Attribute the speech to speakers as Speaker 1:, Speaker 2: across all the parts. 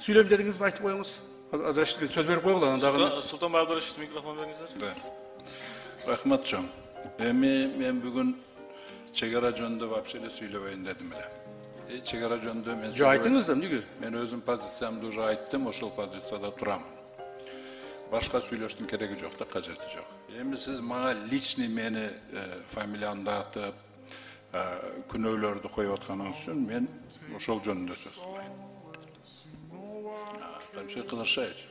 Speaker 1: Сөйлем дедіңіз бе, айтып қойыңыз. Абдурашидке сөз беріп қойғыла.
Speaker 2: Султан Абдурашид, микрофон беріңіздер.
Speaker 3: Рахмат жон. Мен бүгін чегара жөнді вообще сөйлебейін дедім еле. Чегара жөнді мен
Speaker 1: сөйлебейін. Айтыңыз да, неге?
Speaker 3: Мен өзім позициямды уже айттым, ошол позицияда тұрамын. Башқа сөйлештің керегі жоқ та, қажеті жоқ. Емі сіз маңа личный мені фамилиямды атып, күнөөлөрдү коюп атканыңыз үчүн мен ошол жөнүндө сөз кылайын. Камши Кыдыршаевич,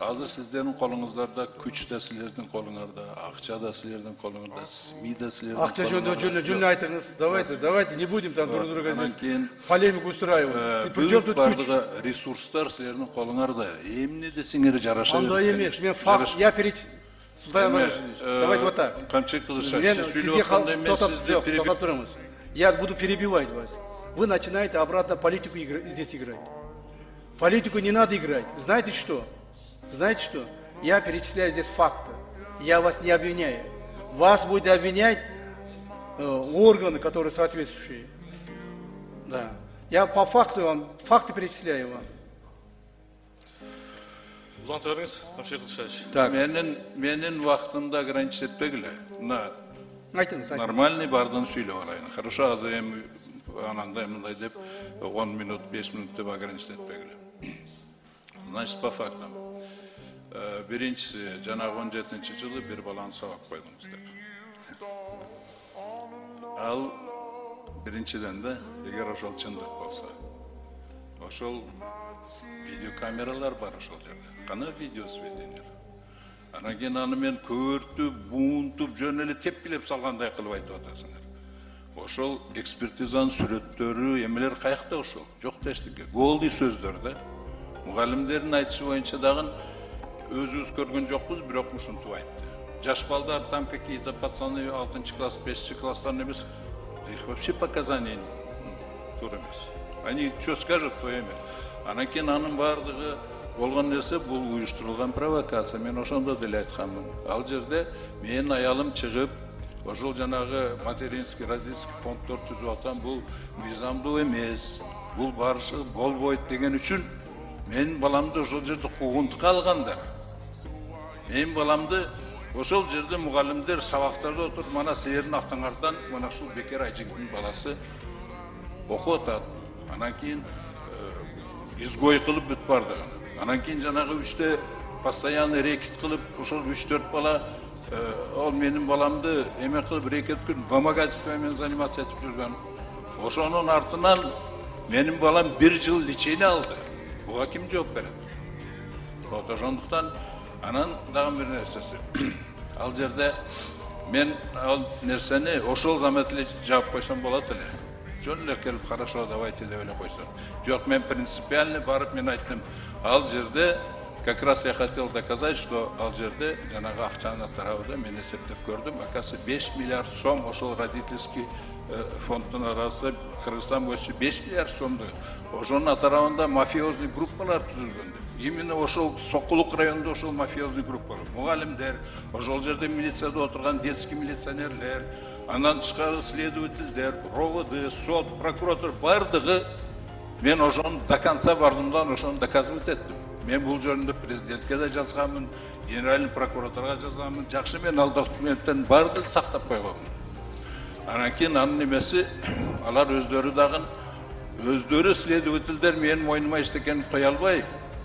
Speaker 3: азыр сиздердин колуңуздарда күч да силердин колуңарда, акча да силердин колуңарда, СМИ да силердин колуңарда. Акча
Speaker 1: жөнүндө айтыңыз. Давайте, не будем там друг друга здесь полемику устраивать.
Speaker 3: Причем тут бардыгы ресурстар силердин колуңарда. Эмне десеңер жараша.
Speaker 1: Андай эмес. Мен факт, я перед Султан Абдурашидович, давайте вот так.
Speaker 3: Камши Кыдыршаевич, сиз сүйлөп атканда мен сизди
Speaker 1: перебиваю. Я буду перебивать вас. Вы начинаете обратно политику здесь играть. Политику не надо играть. Знаете что? Знаете что? Я перечисляю здесь факты. Я вас не обвиняю. Вас будет обвинять органы, которые соответствующие. Да. Я по факту вам, факты перечисляю вам.
Speaker 3: Так. Менин вактымда ограничить этпегиле. Нормальный бардын сүйлөп алайын. Хорошо, азыр эми анандай мындай деп 10 минут, 5 минут деп ограничить этпегиле. Значит, по фактам. Биринчиси, жанагы 17-жылы бир баланы сабап койдуңуз деп. Ал биринчиден да, эгер ошол чындык болсо, ошол видеокамералар бар ошол жерде. Кана видеосведение. Анан кийин аны мен көртүп, буунтуп, жөн эле тепкилеп салгандай кылып айтып атасыңар. Ошол экспертизанын сүрөттөрү, эмелер каякта ошол? Жок да эчтеке. Голдый сөздөр да. Мугалимдердин айтышы боюнча дагы өзүбүз көргөн жокпуз, бирок ушинтип айтты. Жаш балдар там какие-то пацаны 6-класс, 5-класстан эмес. Их вообще показания тура эмес. Они что скажут, то эмес. Анан кийин анын бардыгы болгон нерсе бул уюштурулган провокация. Мен ошондо деле айтканмын. Ал жерде менин аялым чыгып, ошол жанагы материнский, родительский фонддор түзүп атам, бул мыйзамдуу эмес. Бул барышы болбойт деген үчүн менин баламды ошол жерде куугунтукка алгандар. Менин баламды ошол жерде мугалимдер сабактарда отуруп, мана силердин автаңардан мына ушул Бекер Айжигиттин баласы окуп атат. Анан кийин изгой кылып бүт бардыгын. Анан кийин жанагы 3 постоянный рекет кылып, ошол 3-4 бала ол менин баламды эме кылып рекет күн вымогательствомен заниматься этип жүргөн. Ошонун артынан менин балам 1 жыл лечение алды. Буга ким жооп берет? Вот ошондуктан анан дагы бир нерсеси. Ал жерде мен ал нерсени ошол замат эле жаап койсом болот эле. Жөн эле келип, хорошо, давайте деп эле койсом. Жок, мен принципиально барып мен айттым. Ал жерде как раз я хотел доказать, что ал жерде жанагы акчанын тарабында мен эсептеп көрдүм. Оказывается, 5 миллиард сом ошол родительский фонддун арасында Кыргызстан боюнча 5 миллиард сомду. Ошонун тарабында мафиозный группалар түзүлгөн. Именно ошол Сокулук районунда ошол мафиозный группалар. Мугалимдер, ошол жерде милицияда отурган детский милиционерлер, андан тышкары следовательдер, РОВД, сот, прокуратура бардыгы мен ошону до конца бардымдан ошону доказывать эттим. Мен бул жөнүндө президентке да жазганмын, генеральный прокуратурага жазганмын. Жакшы, мен ал документтен бардыгын сактап койгонмун. Анан кийин анын эмеси алар өздөрү дагы өздөрү следовательдер менин мойнума эчтекени кое албай,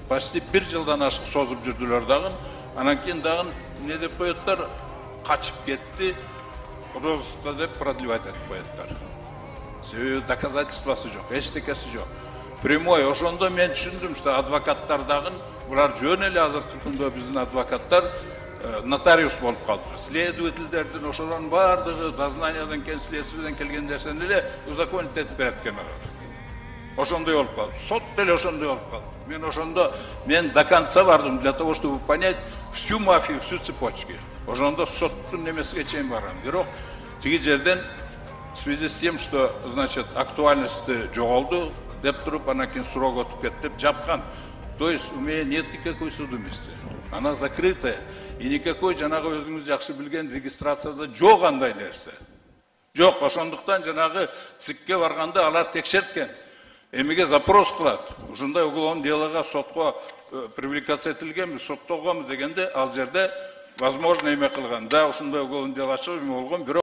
Speaker 3: почти 1 жылдан ашык созуп жүрдүлөр дагы. Анан кийин дагы не деп коеттар? Качып кетти. Просто деп продлевать этип коеттар. Себеби доказательствосы жок, эчтекеси жок. Прямой ошондо мен түшүндүм, что адвокаттар дагы булар жөн эле азыркы күндө биздин адвокаттар нотариус болуп калды. Следовательдердин ошолордун бардыгы дознаниядан кен, следствиеден келген нерсени эле узаконить этип берет экен алар. Ошондой болуп калды. Сот деле ошондой болуп калды. Мен ошондо до конца бардым для того, чтобы понять всю мафию, всю цепочку. Ошондо соттун немесиге чейин барам. Бирок тиги жерден в связи с тем, что, значит, актуальности жоголду, деп туруп, анан кийин сурок өтүп кетти деп жапкан. То есть у меня нет никакой судимости. Она закрытая. И никакой жанагы өзүңүз жакшы билген регистрацияда жок андай нерсе. Жок, ошондуктан жанагы ЦИКке барганда алар текшерткен. Эмеге запрос кылат. Ушундай уголовный делога сотко привлекация этилгенби, соттолгонбу дегенде ал жерде возможно эме кылган. Да, ушундай уголовный дело ачылып эме болгон, бирок